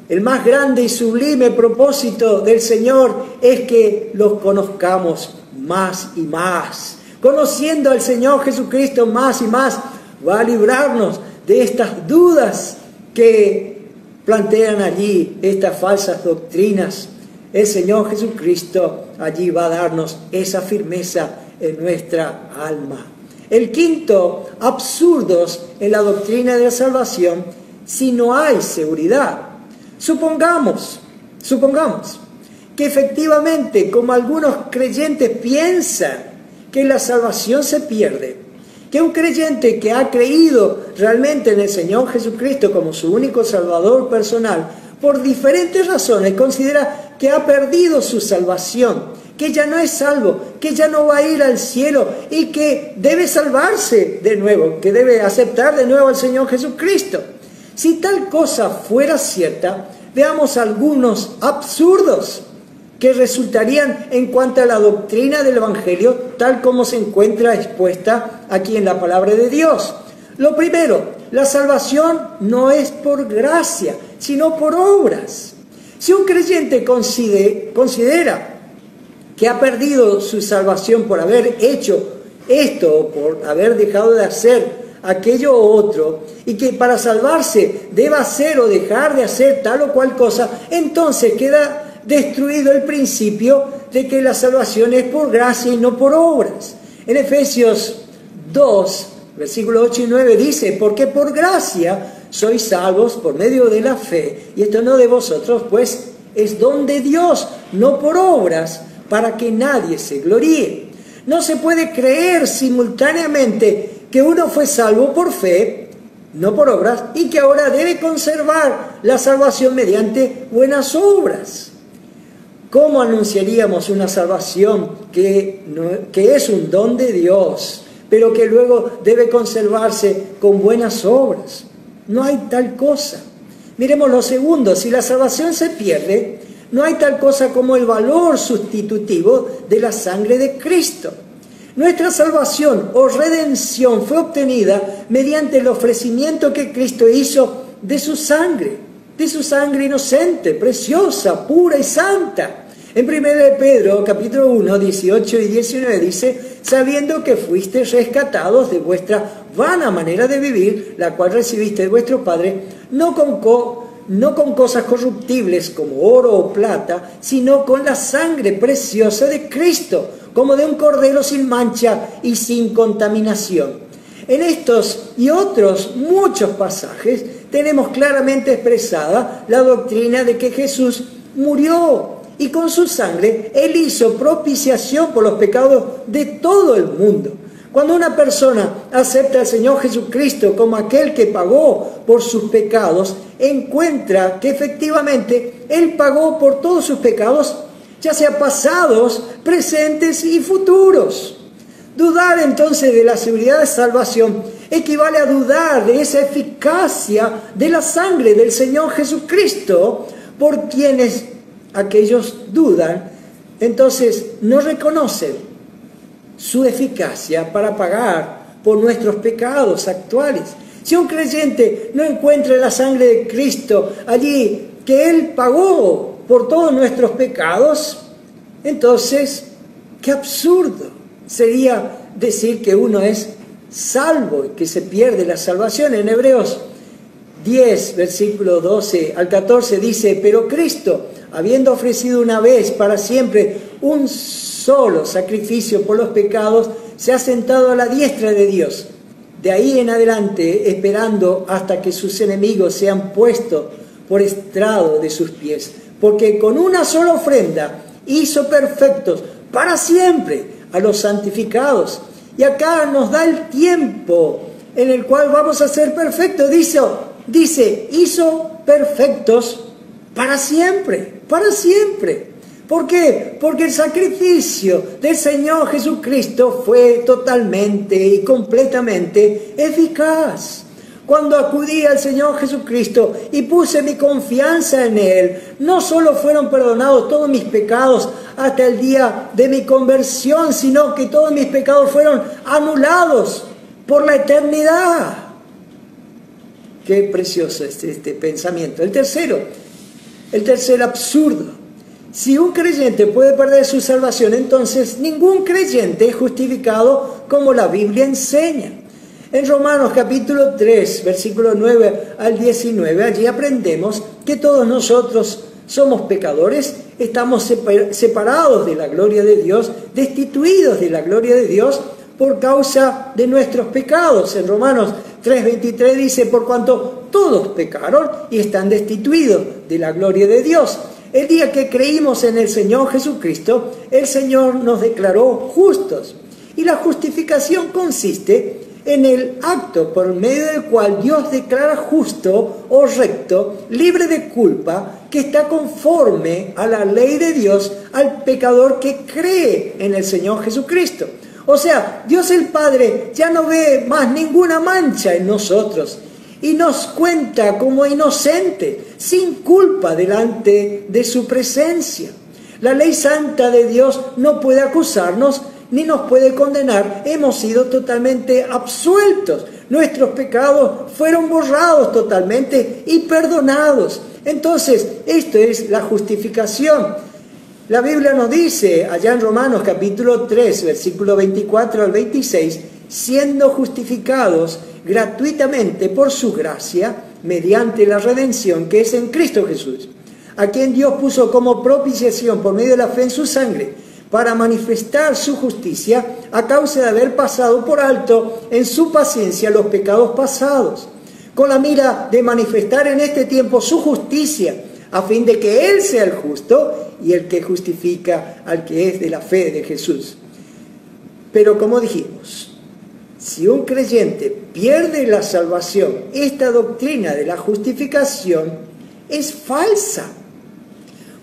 El más grande y sublime propósito del Señor es que los conozcamos más y más. Conociendo al Señor Jesucristo más y más, va a librarnos de estas dudas que plantean allí estas falsas doctrinas. El Señor Jesucristo allí va a darnos esa firmeza en nuestra alma. El quinto, absurdos en la doctrina de la salvación si no hay seguridad. Supongamos que efectivamente, como algunos creyentes piensan que la salvación se pierde, que un creyente que ha creído realmente en el Señor Jesucristo como su único Salvador personal, por diferentes razones considera que ha perdido su salvación, que ya no es salvo, que ya no va a ir al cielo y que debe salvarse de nuevo, que debe aceptar de nuevo al Señor Jesucristo. Si tal cosa fuera cierta, veamos algunos absurdos que resultarían en cuanto a la doctrina del Evangelio, tal como se encuentra expuesta aquí en la palabra de Dios. Lo primero, la salvación no es por gracia, sino por obras. Si un creyente considera que ha perdido su salvación por haber hecho esto o por haber dejado de hacer aquello o otro, y que para salvarse deba hacer o dejar de hacer tal o cual cosa, entonces queda destruido el principio de que la salvación es por gracia y no por obras. En Efesios 2, versículos 8 y 9 dice: porque por gracia sois salvos por medio de la fe, y esto no de vosotros, pues es don de Dios, no por obras, para que nadie se gloríe. No se puede creer simultáneamente que uno fue salvo por fe, no por obras, y que ahora debe conservar la salvación mediante buenas obras. ¿Cómo anunciaríamos una salvación que es un don de Dios, pero que luego debe conservarse con buenas obras? No hay tal cosa. Miremos lo segundo: si la salvación se pierde, no hay tal cosa como el valor sustitutivo de la sangre de Cristo. Nuestra salvación o redención fue obtenida mediante el ofrecimiento que Cristo hizo de su sangre inocente, preciosa, pura y santa. En 1 de Pedro, capítulo 1, 18 y 19 dice: sabiendo que fuisteis rescatados de vuestra vana manera de vivir, la cual recibiste de vuestro Padre, no con cosas corruptibles como oro o plata, sino con la sangre preciosa de Cristo, como de un cordero sin mancha y sin contaminación. En estos y otros muchos pasajes tenemos claramente expresada la doctrina de que Jesús murió y con su sangre Él hizo propiciación por los pecados de todo el mundo. Cuando una persona acepta al Señor Jesucristo como aquel que pagó por sus pecados, encuentra que efectivamente Él pagó por todos sus pecados, ya sea pasados, presentes y futuros. Dudar entonces de la seguridad de salvación equivale a dudar de esa eficacia de la sangre del Señor Jesucristo, por quienes aquellos dudan, entonces no reconocen su eficacia para pagar por nuestros pecados actuales. Si un creyente no encuentra la sangre de Cristo allí, que Él pagó por todos nuestros pecados, entonces, qué absurdo sería decir que uno es salvo y que se pierde la salvación. En Hebreos 10, versículo 12 al 14 dice: pero Cristo, habiendo ofrecido una vez para siempre un solo sacrificio por los pecados, se ha sentado a la diestra de Dios. De ahí en adelante, esperando hasta que sus enemigos sean puestos por estrado de sus pies. Porque con una sola ofrenda hizo perfectos para siempre a los santificados. Y acá nos da el tiempo en el cual vamos a ser perfectos. Dice, hizo perfectos para siempre, para siempre. ¿Por qué? Porque el sacrificio del Señor Jesucristo fue totalmente y completamente eficaz. Cuando acudí al Señor Jesucristo y puse mi confianza en Él, no solo fueron perdonados todos mis pecados hasta el día de mi conversión, sino que todos mis pecados fueron anulados por la eternidad. Qué precioso es este pensamiento. El tercer absurdo. Si un creyente puede perder su salvación, entonces ningún creyente es justificado como la Biblia enseña. En Romanos capítulo 3, versículo 9 al 19, allí aprendemos que todos nosotros somos pecadores, estamos separados de la gloria de Dios, destituidos de la gloria de Dios por causa de nuestros pecados. En Romanos 3:23 dice: por cuanto todos pecaron y están destituidos de la gloria de Dios. El día que creímos en el Señor Jesucristo, el Señor nos declaró justos. Y la justificación consiste en el acto por medio del cual Dios declara justo o recto, libre de culpa, que está conforme a la ley de Dios al pecador que cree en el Señor Jesucristo. O sea, Dios el Padre ya no ve más ninguna mancha en nosotros y nos cuenta como inocentes, sin culpa delante de su presencia. La ley santa de Dios no puede acusarnos ni nos puede condenar. Hemos sido totalmente absueltos. Nuestros pecados fueron borrados totalmente y perdonados. Entonces, esto es la justificación. La Biblia nos dice, allá en Romanos capítulo 3, versículo 24 al 26, siendo justificados gratuitamente por su gracia, mediante la redención que es en Cristo Jesús, a quien Dios puso como propiciación por medio de la fe en su sangre, para manifestar su justicia a causa de haber pasado por alto en su paciencia los pecados pasados, con la mira de manifestar en este tiempo su justicia, a fin de que Él sea el justo y el que justifica al que es de la fe de Jesús. Pero como dijimos, si un creyente pierde la salvación, esta doctrina de la justificación es falsa.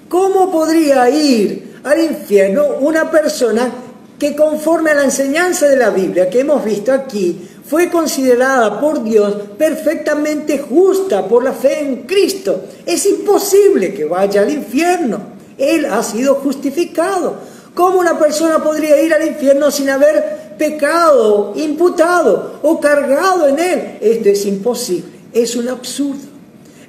¿Cómo podría ir al infierno una persona que, conforme a la enseñanza de la Biblia que hemos visto aquí, fue considerada por Dios perfectamente justa por la fe en Cristo? Es imposible que vaya al infierno. Él ha sido justificado. ¿Cómo una persona podría ir al infierno sin haber pecado, imputado o cargado en él? Esto es imposible, es un absurdo.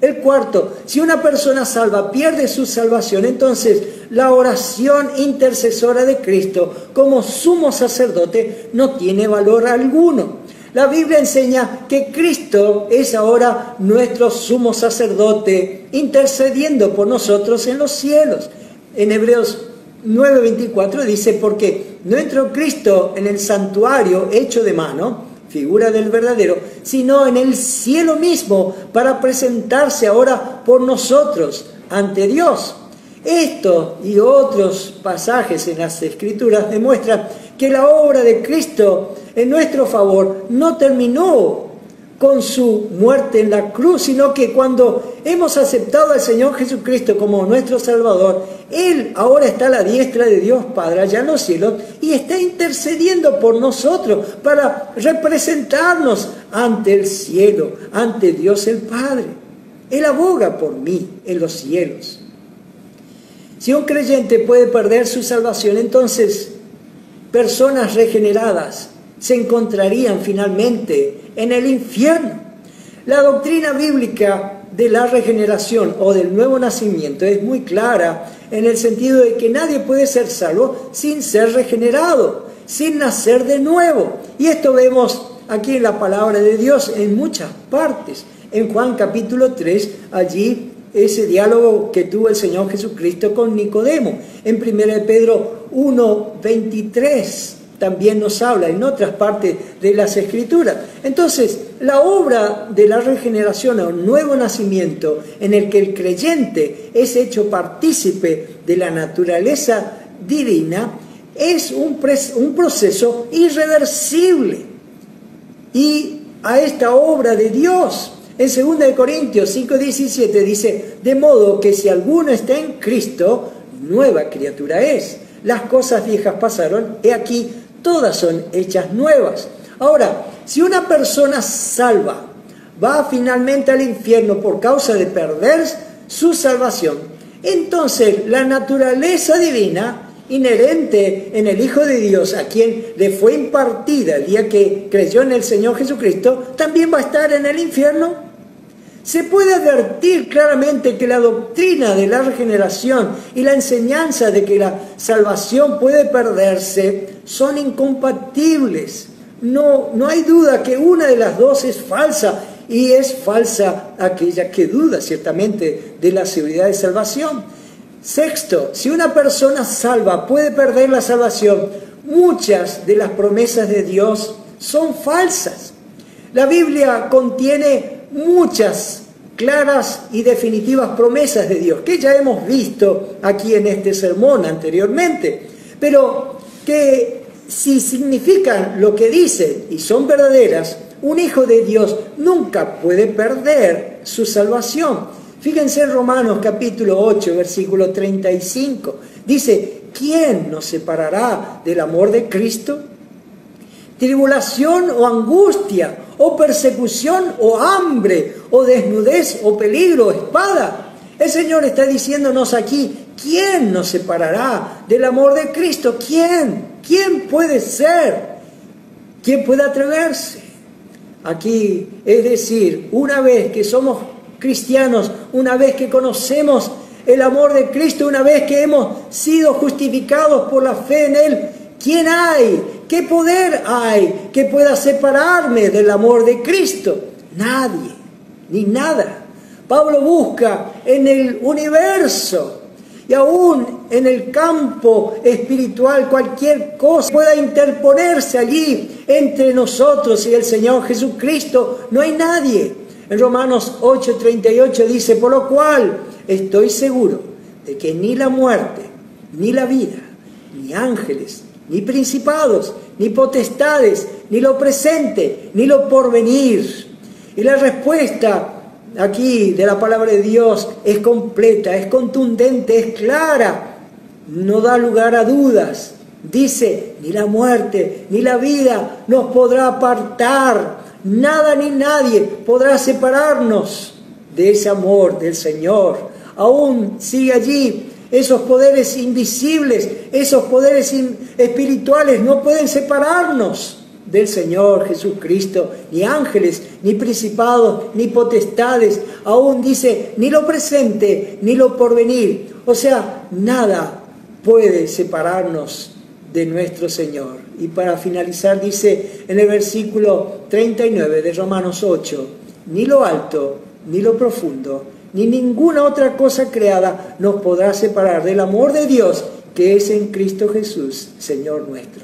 El cuarto, si una persona salva pierde su salvación, entonces la oración intercesora de Cristo como sumo sacerdote no tiene valor alguno. La Biblia enseña que Cristo es ahora nuestro sumo sacerdote, intercediendo por nosotros en los cielos. En Hebreos 9:24 dice: porque no entró Cristo en el santuario hecho de mano, figura del verdadero, sino en el cielo mismo, para presentarse ahora por nosotros ante Dios. Esto y otros pasajes en las Escrituras demuestran que la obra de Cristo en nuestro favor no terminó con su muerte en la cruz, sino que cuando hemos aceptado al Señor Jesucristo como nuestro Salvador, Él ahora está a la diestra de Dios Padre allá en los cielos y está intercediendo por nosotros para representarnos ante el cielo, ante Dios el Padre. Él aboga por mí en los cielos. Si un creyente puede perder su salvación, entonces personas regeneradas se encontrarían finalmente en el infierno. La doctrina bíblica de la regeneración o del nuevo nacimiento es muy clara en el sentido de que nadie puede ser salvo sin ser regenerado, sin nacer de nuevo. Y esto vemos aquí en la palabra de Dios en muchas partes. En Juan capítulo 3, allí ese diálogo que tuvo el Señor Jesucristo con Nicodemo. En 1 Pedro 1:23 también nos habla en otras partes de las Escrituras. Entonces, la obra de la regeneración o nuevo nacimiento, en el que el creyente es hecho partícipe de la naturaleza divina, es un proceso irreversible. Y a esta obra de Dios, en 2 Corintios 5:17 dice, de modo que si alguno está en Cristo, nueva criatura es. Las cosas viejas pasaron, he aquí, todas son hechas nuevas. Ahora, si una persona salva va finalmente al infierno por causa de perder su salvación, entonces la naturaleza divina inherente en el Hijo de Dios, a quien le fue impartida el día que creyó en el Señor Jesucristo, también va a estar en el infierno. Se puede advertir claramente que la doctrina de la regeneración y la enseñanza de que la salvación puede perderse son incompatibles. No hay duda que una de las dos es falsa, y es falsa aquella que duda ciertamente de la seguridad de salvación. Sexto, si una persona salva puede perder la salvación, muchas de las promesas de Dios son falsas. La Biblia contiene muchas claras y definitivas promesas de Dios, que ya hemos visto aquí en este sermón anteriormente, pero que si significan lo que dicen y son verdaderas, un hijo de Dios nunca puede perder su salvación. Fíjense en Romanos capítulo 8, versículo 35. Dice, ¿quién nos separará del amor de Cristo? ¿Tribulación o angustia, o persecución, o hambre, o desnudez, o peligro, o espada? El Señor está diciéndonos aquí, ¿quién nos separará del amor de Cristo? ¿Quién? ¿Quién puede ser? ¿Quién puede atreverse? Aquí, es decir, una vez que somos cristianos, una vez que conocemos el amor de Cristo, una vez que hemos sido justificados por la fe en Él, ¿quién hay? ¿Qué poder hay que pueda separarme del amor de Cristo? Nadie, ni nada. Pablo busca en el universo y aún en el campo espiritual cualquier cosa pueda interponerse allí entre nosotros y el Señor Jesucristo. No hay nadie. En Romanos 8:38 dice, por lo cual estoy seguro de que ni la muerte, ni la vida, ni ángeles, ni principados, ni potestades, ni lo presente, ni lo porvenir. Y la respuesta aquí de la palabra de Dios es completa, es contundente, es clara, no da lugar a dudas. Dice, ni la muerte, ni la vida nos podrá apartar, nada ni nadie podrá separarnos de ese amor del Señor. Aún sigue allí, esos poderes invisibles, esos poderes espirituales no pueden separarnos del Señor Jesucristo, ni ángeles, ni principados, ni potestades. Aún dice, ni lo presente, ni lo porvenir. O sea, nada puede separarnos de nuestro Señor. Y para finalizar dice en el versículo 39 de Romanos 8, ni lo alto, ni lo profundo, ni ninguna otra cosa creada nos podrá separar del amor de Dios que es en Cristo Jesús, Señor nuestro.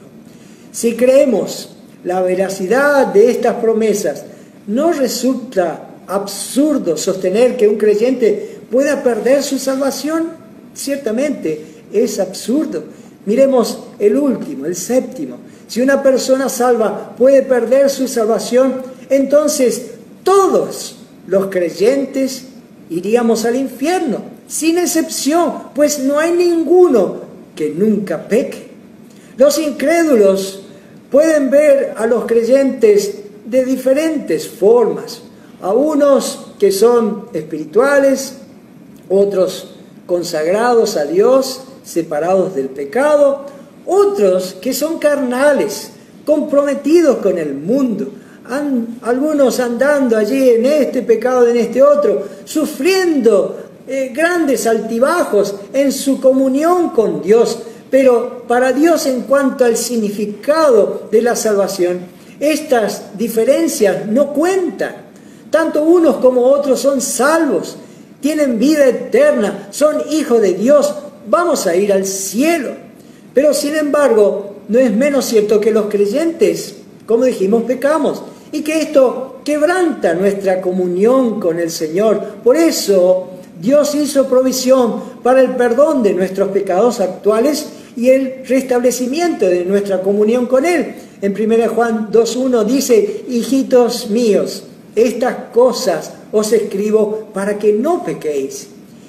Si creemos la veracidad de estas promesas, ¿no resulta absurdo sostener que un creyente pueda perder su salvación? Ciertamente es absurdo. Miremos el último, el séptimo. Si una persona salva puede perder su salvación, entonces todos los creyentes iríamos al infierno, sin excepción, pues no hay ninguno que nunca peque. Los incrédulos pueden ver a los creyentes de diferentes formas, a unos que son espirituales, otros consagrados a Dios, separados del pecado, otros que son carnales, comprometidos con el mundo, algunos andando allí en este pecado, en este otro, sufriendo grandes altibajos en su comunión con Dios. Pero para Dios, en cuanto al significado de la salvación, estas diferencias no cuentan. Tanto unos como otros son salvos, tienen vida eterna, son hijos de Dios, vamos a ir al cielo. Pero sin embargo, no es menos cierto que los creyentes, como dijimos, pecamos, y que esto quebranta nuestra comunión con el Señor. Por eso Dios hizo provisión para el perdón de nuestros pecados actuales y el restablecimiento de nuestra comunión con Él. En 1 Juan 2:1 dice: hijitos míos, estas cosas os escribo para que no pequéis.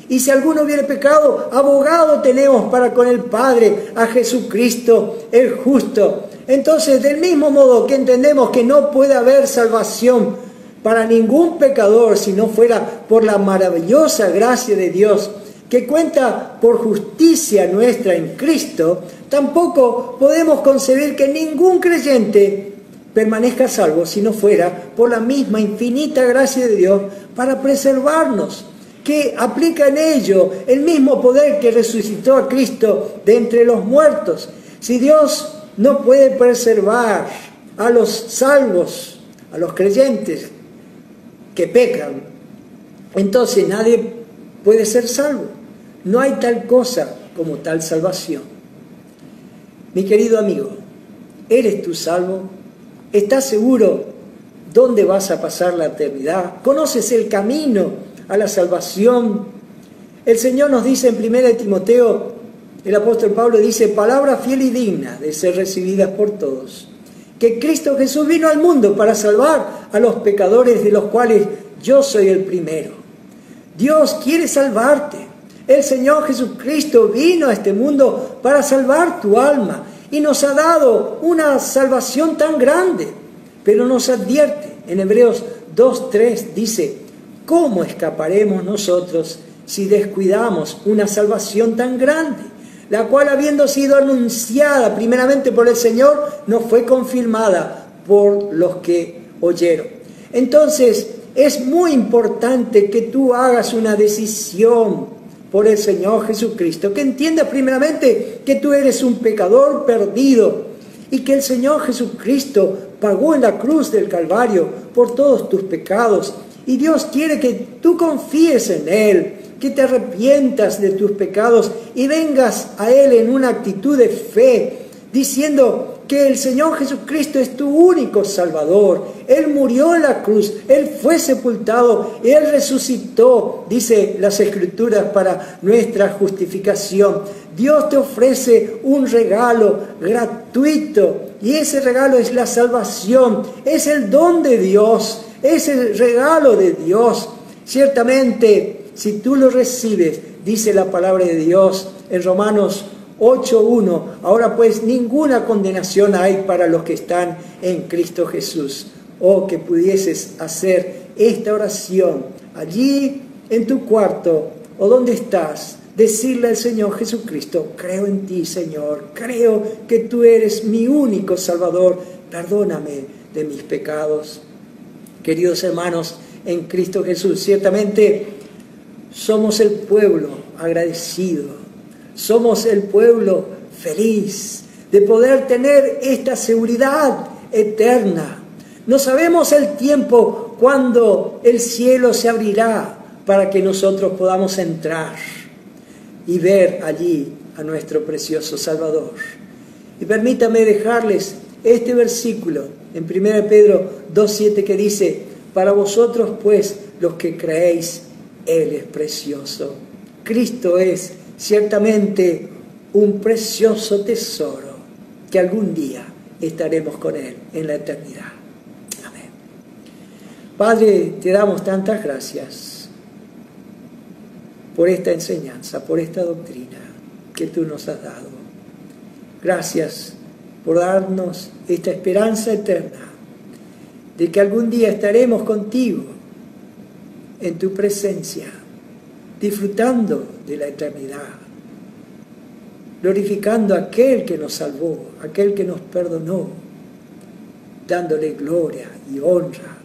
Y si alguno hubiere pecado, abogado tenemos para con el Padre, a Jesucristo el justo. Entonces, del mismo modo que entendemos que no puede haber salvación para ningún pecador si no fuera por la maravillosa gracia de Dios, que cuenta por justicia nuestra en Cristo, tampoco podemos concebir que ningún creyente permanezca salvo si no fuera por la misma infinita gracia de Dios para preservarnos, que aplica en ello el mismo poder que resucitó a Cristo de entre los muertos. Si Dios no puede preservar a los salvos, a los creyentes que pecan, entonces nadie puede ser salvo. No hay tal cosa como tal salvación. Mi querido amigo, ¿eres tú salvo? ¿Estás seguro dónde vas a pasar la eternidad? ¿Conoces el camino a la salvación? El Señor nos dice en 1 Timoteo, el apóstol Pablo dice: palabra fiel y digna de ser recibidas por todos, que Cristo Jesús vino al mundo para salvar a los pecadores, de los cuales yo soy el primero. Dios quiere salvarte. El Señor Jesucristo vino a este mundo para salvar tu alma y nos ha dado una salvación tan grande, pero nos advierte en Hebreos 2:3, dice: ¿cómo escaparemos nosotros si descuidamos una salvación tan grande, la cual, habiendo sido anunciada primeramente por el Señor, no fue confirmada por los que oyeron? Entonces, es muy importante que tú hagas una decisión por el Señor Jesucristo, que entiendas primeramente que tú eres un pecador perdido y que el Señor Jesucristo pagó en la cruz del Calvario por todos tus pecados, y Dios quiere que tú confíes en Él, que te arrepientas de tus pecados y vengas a Él en una actitud de fe, diciendo que el Señor Jesucristo es tu único Salvador. Él murió en la cruz, Él fue sepultado, Él resucitó, dice las Escrituras, para nuestra justificación. Dios te ofrece un regalo gratuito, y ese regalo es la salvación, es el don de Dios, es el regalo de Dios. Ciertamente, si tú lo recibes, dice la palabra de Dios en Romanos 8:1, ahora pues ninguna condenación hay para los que están en Cristo Jesús. Oh, que pudieses hacer esta oración allí en tu cuarto o donde estás, decirle al Señor Jesucristo: creo en ti, Señor, creo que tú eres mi único Salvador, perdóname de mis pecados. Queridos hermanos en Cristo Jesús, ciertamente somos el pueblo agradecido, somos el pueblo feliz de poder tener esta seguridad eterna. No sabemos el tiempo cuando el cielo se abrirá para que nosotros podamos entrar y ver allí a nuestro precioso Salvador. Y permítame dejarles este versículo en 1 Pedro 2:7 que dice: para vosotros pues los que creéis, Él es precioso. Cristo es ciertamente un precioso tesoro que algún día estaremos con Él en la eternidad. Amén. Padre, te damos tantas gracias por esta enseñanza, por esta doctrina que tú nos has dado. Gracias por darnos esta esperanza eterna de que algún día estaremos contigo en tu presencia, disfrutando de la eternidad, glorificando a aquel que nos salvó, aquel que nos perdonó, dándole gloria y honra.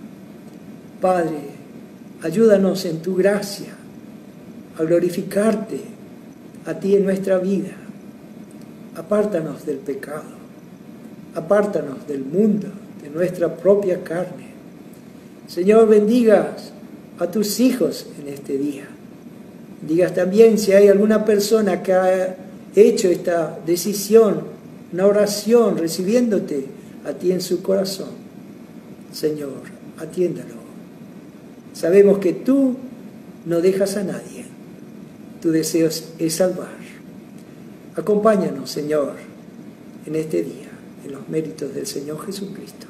Padre, ayúdanos en tu gracia a glorificarte a ti en nuestra vida. Apártanos del pecado, apártanos del mundo, de nuestra propia carne. Señor, bendigas a tus hijos en este día. Digas también si hay alguna persona que ha hecho esta decisión, una oración, recibiéndote a ti en su corazón. Señor, atiéndalo. Sabemos que tú no dejas a nadie. Tu deseo es salvar. Acompáñanos, Señor, en este día, en los méritos del Señor Jesucristo.